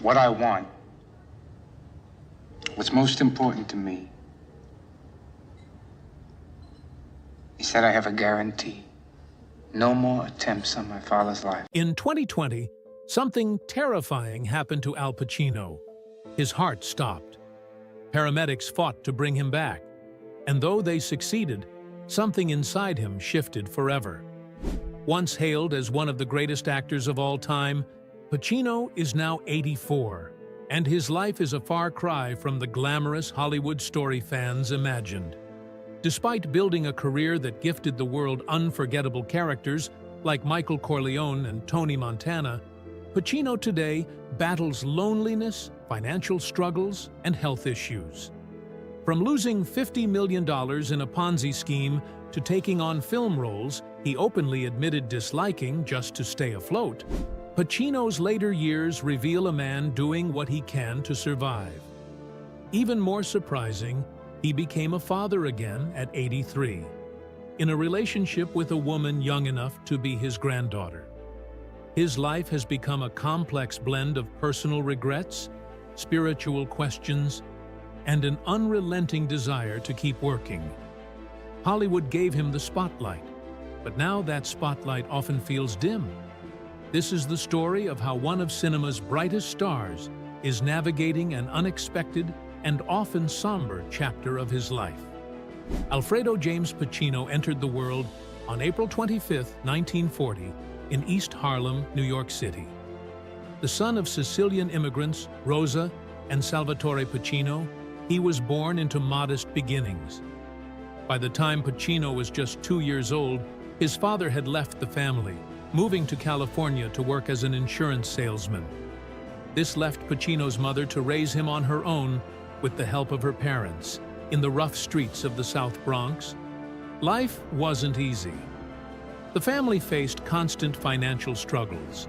what I want, what's most important to me, is that I have a guarantee. No more attempts on my father's life. In 2020, something terrifying happened to Al Pacino. His heart stopped. Paramedics fought to bring him back, and though they succeeded, something inside him shifted forever. Once hailed as one of the greatest actors of all time, Pacino is now 84, and his life is a far cry from the glamorous Hollywood story fans imagined. Despite building a career that gifted the world unforgettable characters like Michael Corleone and Tony Montana, Pacino today battles loneliness, financial struggles, and health issues. From losing $50 million in a Ponzi scheme to taking on film roles he openly admitted disliking just to stay afloat, Pacino's later years reveal a man doing what he can to survive. Even more surprising, he became a father again at 83, in a relationship with a woman young enough to be his granddaughter. His life has become a complex blend of personal regrets, spiritual questions, and an unrelenting desire to keep working. Hollywood gave him the spotlight, but now that spotlight often feels dim. This is the story of how one of cinema's brightest stars is navigating an unexpected and often somber chapter of his life. Alfredo James Pacino entered the world on April 25, 1940, in East Harlem, New York City. The son of Sicilian immigrants, Rosa and Salvatore Pacino, he was born into modest beginnings. By the time Pacino was just 2 years old, his father had left the family, moving to California to work as an insurance salesman. This left Pacino's mother to raise him on her own with the help of her parents in the rough streets of the South Bronx. Life wasn't easy. The family faced constant financial struggles,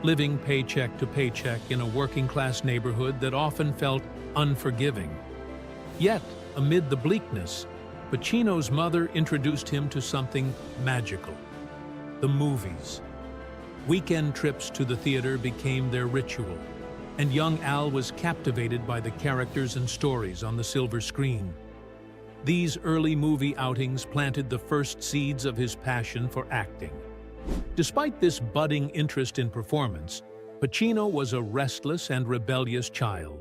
living paycheck to paycheck in a working-class neighborhood that often felt unforgiving. Yet, amid the bleakness, Pacino's mother introduced him to something magical: the movies. Weekend trips to the theater became their ritual, and young Al was captivated by the characters and stories on the silver screen. These early movie outings planted the first seeds of his passion for acting. Despite this budding interest in performance, Pacino was a restless and rebellious child.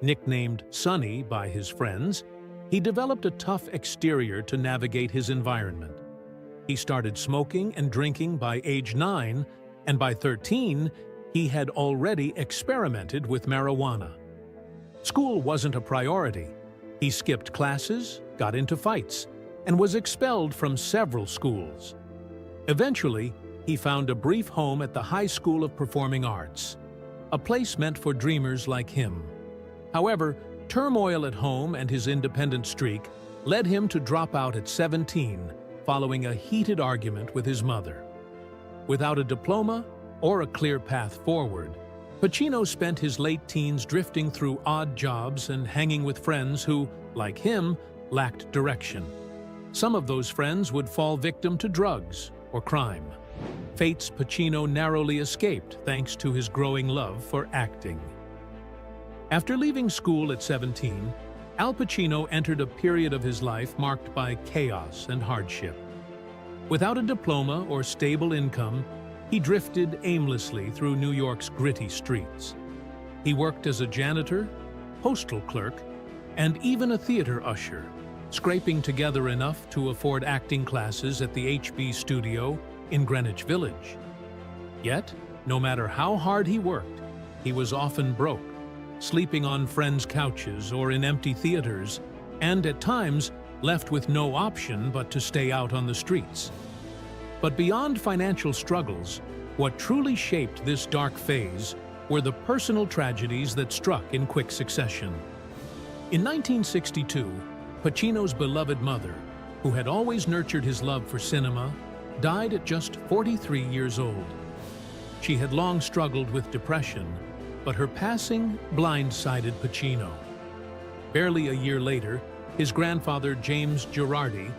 Nicknamed Sonny by his friends, he developed a tough exterior to navigate his environment. He started smoking and drinking by age 9, and by 13, he had already experimented with marijuana. School wasn't a priority. He skipped classes, got into fights, and was expelled from several schools. Eventually, he found a brief home at the High School of Performing Arts, a place meant for dreamers like him. However, turmoil at home and his independent streak led him to drop out at 17, following a heated argument with his mother. Without a diploma or a clear path forward, Pacino spent his late teens drifting through odd jobs and hanging with friends who, like him, lacked direction. Some of those friends would fall victim to drugs or crime. Fates Pacino narrowly escaped thanks to his growing love for acting. After leaving school at 17, Al Pacino entered a period of his life marked by chaos and hardship. Without a diploma or stable income, he drifted aimlessly through New York's gritty streets. He worked as a janitor, postal clerk, and even a theater usher, scraping together enough to afford acting classes at the HB studio in Greenwich Village. Yet, no matter how hard he worked, he was often broke, sleeping on friends' couches or in empty theaters, and at times left with no option but to stay out on the streets. But beyond financial struggles, what truly shaped this dark phase were the personal tragedies that struck in quick succession. In 1962, Pacino's beloved mother, who had always nurtured his love for cinema, died at just 43 years old. She had long struggled with depression, but her passing blindsided Pacino. Barely a year later, his grandfather James Girardi,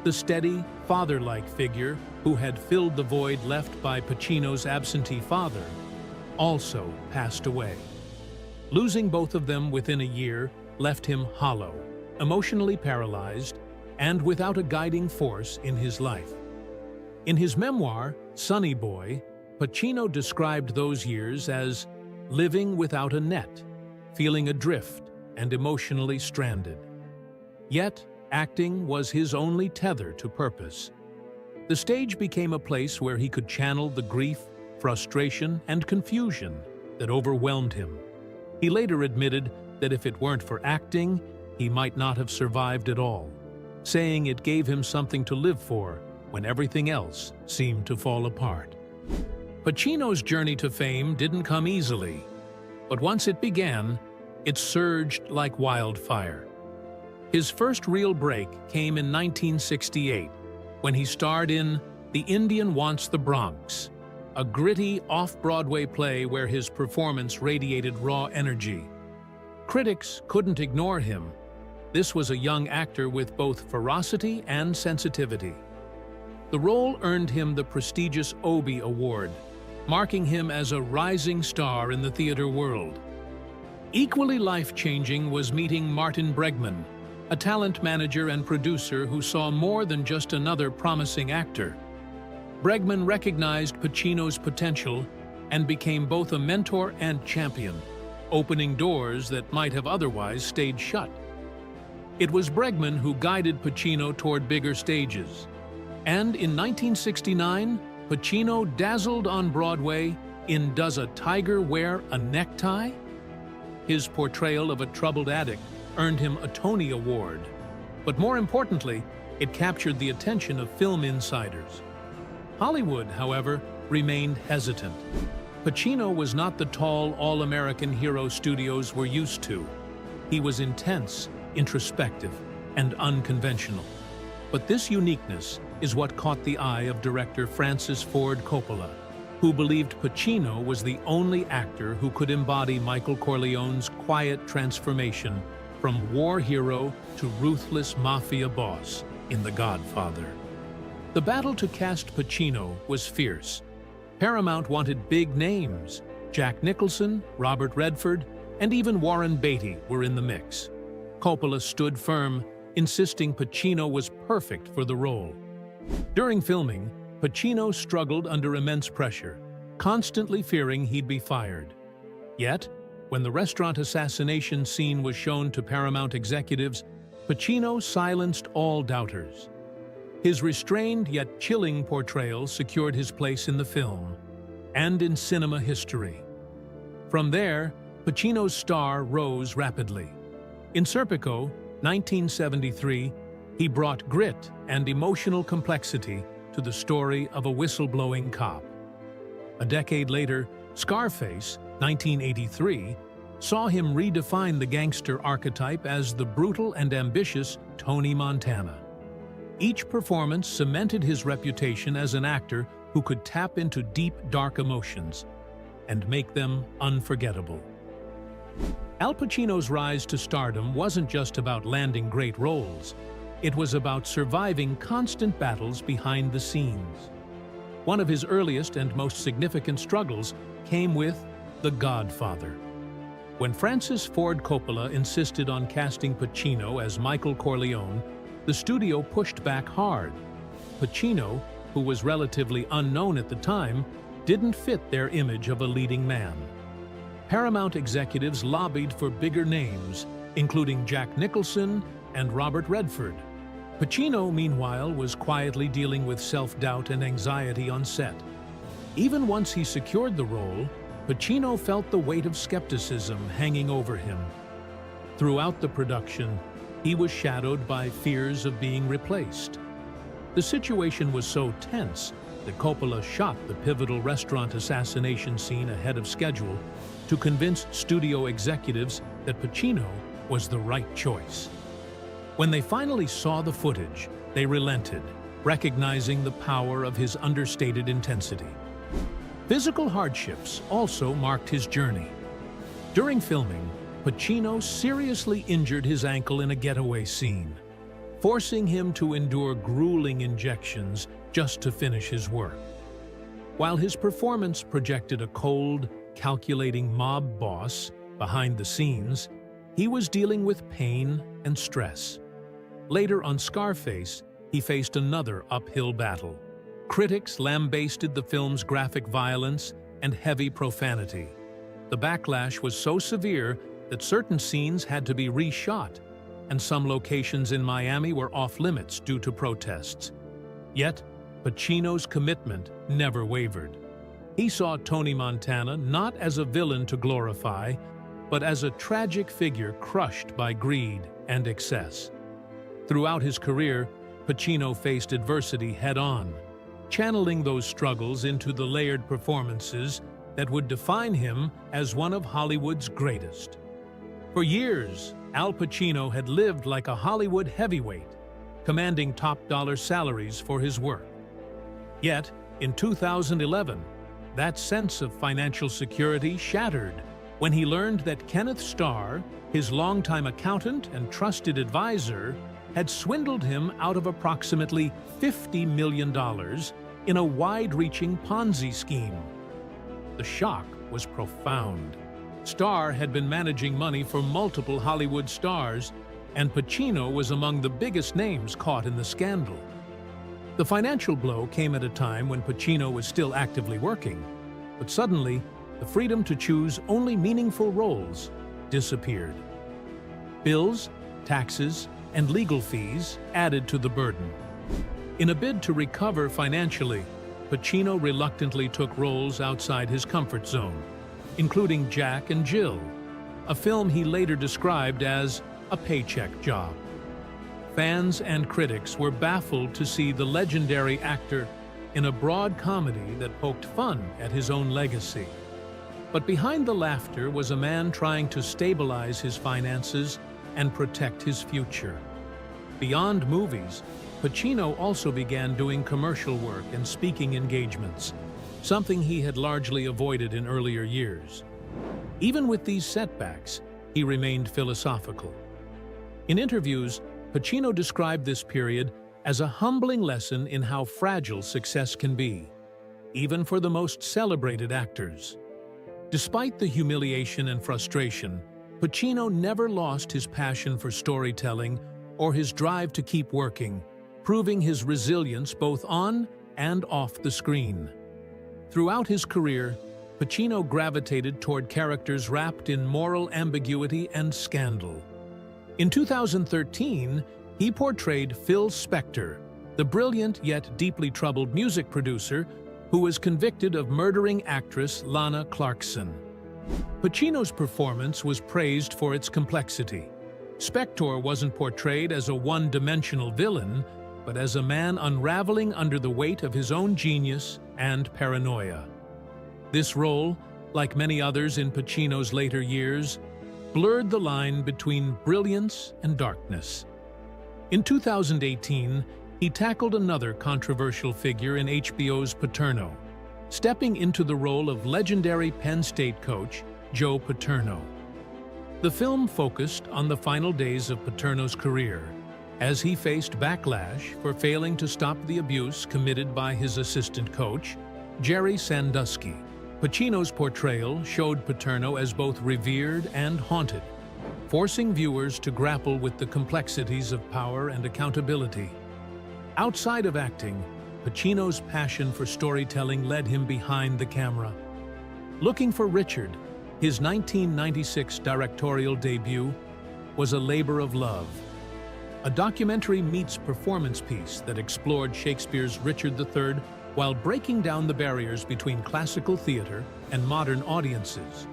the steady, father-like figure who had filled the void left by Pacino's absentee father, also passed away. Losing both of them within a year left him hollow, emotionally paralyzed, and without a guiding force in his life. In his memoir, Sonny Boy, Pacino described those years as living without a net, feeling adrift and emotionally stranded. Yet, acting was his only tether to purpose. The stage became a place where he could channel the grief, frustration, and confusion that overwhelmed him. He later admitted that if it weren't for acting, he might not have survived at all, saying it gave him something to live for when everything else seemed to fall apart. Pacino's journey to fame didn't come easily, but once it began, it surged like wildfire. His first real break came in 1968, when he starred in The Indian Wants the Bronx, a gritty off-Broadway play where his performance radiated raw energy. Critics couldn't ignore him. This was a young actor with both ferocity and sensitivity. The role earned him the prestigious Obie Award, marking him as a rising star in the theater world. Equally life-changing was meeting Martin Bregman, a talent manager and producer who saw more than just another promising actor. Bregman recognized Pacino's potential and became both a mentor and champion, opening doors that might have otherwise stayed shut. It was Bregman who guided Pacino toward bigger stages. And in 1969, Pacino dazzled on Broadway in Does a Tiger Wear a Necktie? His portrayal of a troubled addict earned him a Tony Award. But more importantly, it captured the attention of film insiders. Hollywood, however, remained hesitant. Pacino was not the tall, all-American hero studios were used to. He was intense, introspective, and unconventional. But this uniqueness is what caught the eye of director Francis Ford Coppola, who believed Pacino was the only actor who could embody Michael Corleone's quiet transformation from war hero to ruthless mafia boss in The Godfather. The battle to cast Pacino was fierce. Paramount wanted big names. Jack Nicholson, Robert Redford, and even Warren Beatty were in the mix. Coppola stood firm, insisting Pacino was perfect for the role. During filming, Pacino struggled under immense pressure, constantly fearing he'd be fired. Yet, when the restaurant assassination scene was shown to Paramount executives, Pacino silenced all doubters. His restrained yet chilling portrayal secured his place in the film and in cinema history. From there, Pacino's star rose rapidly. In Serpico, 1973, he brought grit and emotional complexity to the story of a whistleblowing cop. A decade later, Scarface, 1983, saw him redefine the gangster archetype as the brutal and ambitious Tony Montana. Each performance cemented his reputation as an actor who could tap into deep, dark emotions and make them unforgettable. Al Pacino's rise to stardom wasn't just about landing great roles. It was about surviving constant battles behind the scenes. One of his earliest and most significant struggles came with The Godfather. When Francis Ford Coppola insisted on casting Pacino as Michael Corleone, the studio pushed back hard. Pacino, who was relatively unknown at the time, didn't fit their image of a leading man. Paramount executives lobbied for bigger names, including Jack Nicholson and Robert Redford. Pacino, meanwhile, was quietly dealing with self-doubt and anxiety on set. Even once he secured the role, Pacino felt the weight of skepticism hanging over him. Throughout the production, he was shadowed by fears of being replaced. The situation was so tense that Coppola shot the pivotal restaurant assassination scene ahead of schedule to convince studio executives that Pacino was the right choice. When they finally saw the footage, they relented, recognizing the power of his understated intensity. Physical hardships also marked his journey. During filming, Pacino seriously injured his ankle in a getaway scene, forcing him to endure grueling injections just to finish his work. While his performance projected a cold, calculating mob boss, behind the scenes, he was dealing with pain and stress. Later on Scarface, he faced another uphill battle. Critics lambasted the film's graphic violence and heavy profanity. The backlash was so severe that certain scenes had to be reshot, and some locations in Miami were off-limits due to protests. Yet, Pacino's commitment never wavered. He saw Tony Montana not as a villain to glorify, but as a tragic figure crushed by greed and excess. Throughout his career, Pacino faced adversity head-on, channeling those struggles into the layered performances that would define him as one of Hollywood's greatest. For years, Al Pacino had lived like a Hollywood heavyweight, commanding top-dollar salaries for his work. Yet, in 2011, that sense of financial security shattered when he learned that Kenneth Starr, his longtime accountant and trusted advisor, had swindled him out of approximately $50 million in a wide-reaching Ponzi scheme. The shock was profound. Starr had been managing money for multiple Hollywood stars, and Pacino was among the biggest names caught in the scandal. The financial blow came at a time when Pacino was still actively working, but suddenly, the freedom to choose only meaningful roles disappeared. Bills, taxes, and legal fees added to the burden. In a bid to recover financially, Pacino reluctantly took roles outside his comfort zone, including Jack and Jill, a film he later described as a paycheck job. Fans and critics were baffled to see the legendary actor in a broad comedy that poked fun at his own legacy. But behind the laughter was a man trying to stabilize his finances and protect his future. Beyond movies, Pacino also began doing commercial work and speaking engagements, something he had largely avoided in earlier years. Even with these setbacks, he remained philosophical. In interviews, Pacino described this period as a humbling lesson in how fragile success can be, even for the most celebrated actors. Despite the humiliation and frustration, Pacino never lost his passion for storytelling or his drive to keep working, proving his resilience both on and off the screen. Throughout his career, Pacino gravitated toward characters wrapped in moral ambiguity and scandal. In 2013, he portrayed Phil Spector, the brilliant yet deeply troubled music producer who was convicted of murdering actress Lana Clarkson. Pacino's performance was praised for its complexity. Spector wasn't portrayed as a one-dimensional villain, but as a man unraveling under the weight of his own genius and paranoia. This role, like many others in Pacino's later years, blurred the line between brilliance and darkness. In 2018, he tackled another controversial figure in HBO's Paterno, stepping into the role of legendary Penn State coach Joe Paterno. The film focused on the final days of Paterno's career, as he faced backlash for failing to stop the abuse committed by his assistant coach, Jerry Sandusky. Pacino's portrayal showed Paterno as both revered and haunted, forcing viewers to grapple with the complexities of power and accountability. Outside of acting, Pacino's passion for storytelling led him behind the camera. Looking for Richard, his 1996 directorial debut, was a labor of love. A documentary meets performance piece that explored Shakespeare's Richard III while breaking down the barriers between classical theater and modern audiences.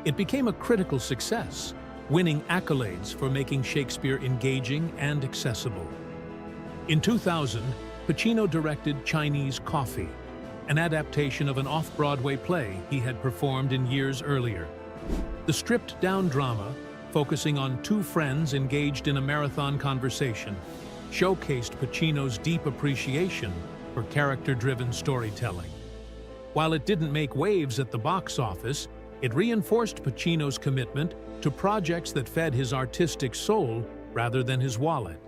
It became a critical success, winning accolades for making Shakespeare engaging and accessible. In 2000, Pacino directed Chinese Coffee, an adaptation of an off-Broadway play he had performed in years earlier. The stripped-down drama, focusing on two friends engaged in a marathon conversation, showcased Pacino's deep appreciation for character-driven storytelling. While it didn't make waves at the box office, it reinforced Pacino's commitment to projects that fed his artistic soul rather than his wallet.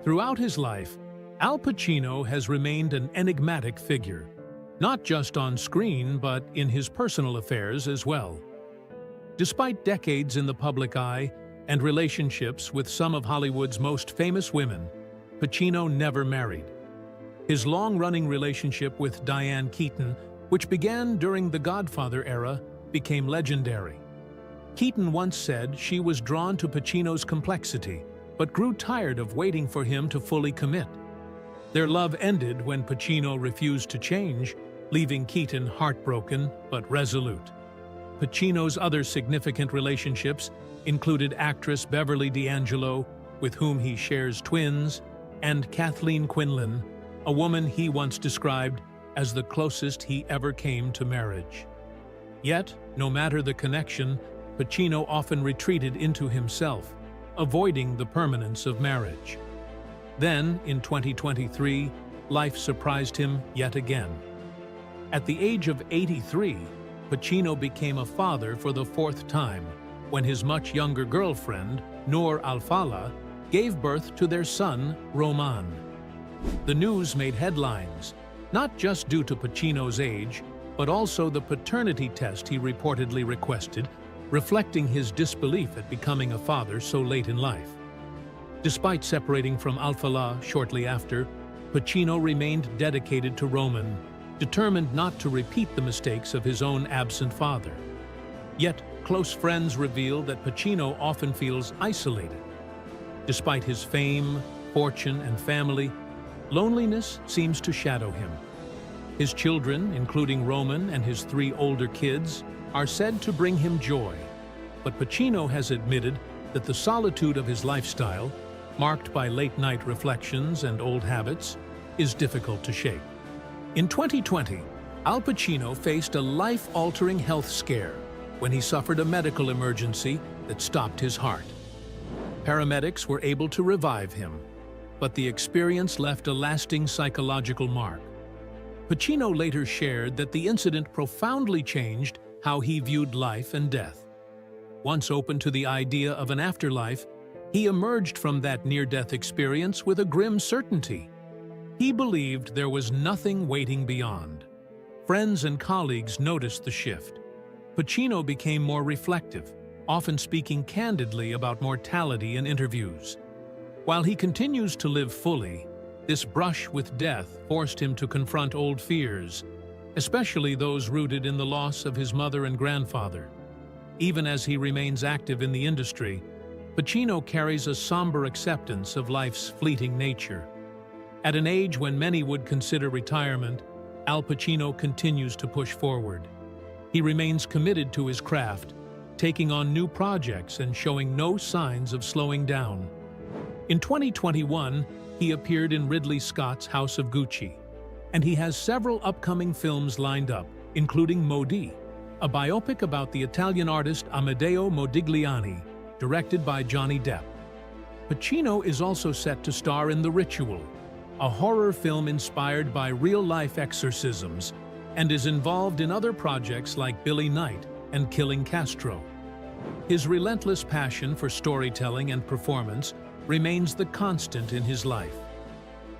Throughout his life, Al Pacino has remained an enigmatic figure, not just on screen but in his personal affairs as well. Despite decades in the public eye and relationships with some of Hollywood's most famous women, Pacino never married. His long-running relationship with Diane Keaton, which began during the Godfather era, became legendary. Keaton once said she was drawn to Pacino's complexity, but grew tired of waiting for him to fully commit. Their love ended when Pacino refused to change, leaving Keaton heartbroken but resolute. Pacino's other significant relationships included actress Beverly D'Angelo, with whom he shares twins, and Kathleen Quinlan, a woman he once described as the closest he ever came to marriage. Yet, no matter the connection, Pacino often retreated into himself, avoiding the permanence of marriage. Then, in 2023, life surprised him yet again. At the age of 83, Pacino became a father for the fourth time when his much younger girlfriend, Noor Al-Fala, gave birth to their son, Roman. The news made headlines, not just due to Pacino's age, but also the paternity test he reportedly requested, reflecting his disbelief at becoming a father so late in life. Despite separating from Al-Fala shortly after, Pacino remained dedicated to Roman, determined not to repeat the mistakes of his own absent father. Yet, close friends reveal that Pacino often feels isolated. Despite his fame, fortune, and family, loneliness seems to shadow him. His children, including Roman and his 3 older kids, are said to bring him joy. But Pacino has admitted that the solitude of his lifestyle, marked by late-night reflections and old habits, is difficult to shake. In 2020, Al Pacino faced a life-altering health scare when he suffered a medical emergency that stopped his heart. Paramedics were able to revive him, but the experience left a lasting psychological mark. Pacino later shared that the incident profoundly changed how he viewed life and death. Once open to the idea of an afterlife, he emerged from that near-death experience with a grim certainty. He believed there was nothing waiting beyond. Friends and colleagues noticed the shift. Pacino became more reflective, often speaking candidly about mortality in interviews. While he continues to live fully, this brush with death forced him to confront old fears, especially those rooted in the loss of his mother and grandfather. Even as he remains active in the industry, Pacino carries a somber acceptance of life's fleeting nature. At an age when many would consider retirement, Al Pacino continues to push forward. He remains committed to his craft, taking on new projects and showing no signs of slowing down. In 2021, he appeared in Ridley Scott's House of Gucci, and he has several upcoming films lined up, including Modi, a biopic about the Italian artist Amedeo Modigliani, directed by Johnny Depp. Pacino is also set to star in The Ritual, a horror film inspired by real-life exorcisms, and is involved in other projects like Billy Knight and Killing Castro. His relentless passion for storytelling and performance remains the constant in his life.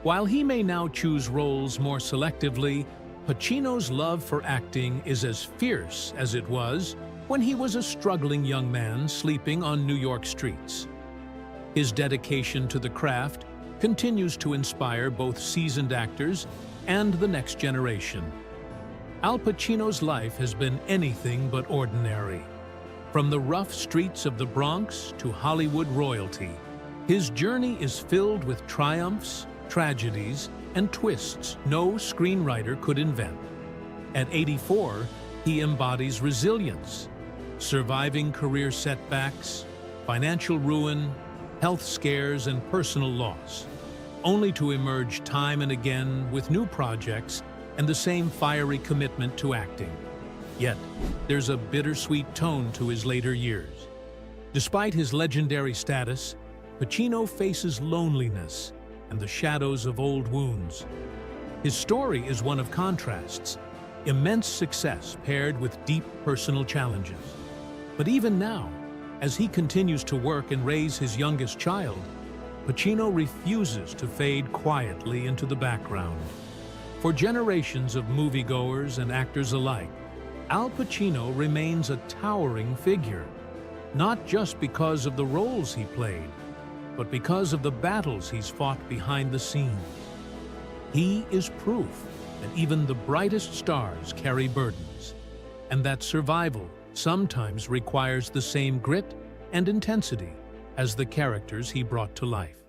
While he may now choose roles more selectively, Pacino's love for acting is as fierce as it was when he was a struggling young man sleeping on New York streets. His dedication to the craft continues to inspire both seasoned actors and the next generation. Al Pacino's life has been anything but ordinary. From the rough streets of the Bronx to Hollywood royalty, his journey is filled with triumphs, tragedies, and twists no screenwriter could invent. At 84, he embodies resilience, surviving career setbacks, financial ruin, health scares, and personal loss, only to emerge time and again with new projects and the same fiery commitment to acting. Yet, there's a bittersweet tone to his later years. Despite his legendary status, Pacino faces loneliness and the shadows of old wounds. His story is one of contrasts, immense success paired with deep personal challenges. But even now, as he continues to work and raise his youngest child, Pacino refuses to fade quietly into the background. For generations of moviegoers and actors alike, Al Pacino remains a towering figure, not just because of the roles he played, but because of the battles he's fought behind the scenes. He is proof that even the brightest stars carry burdens, and that survival sometimes requires the same grit and intensity as the characters he brought to life.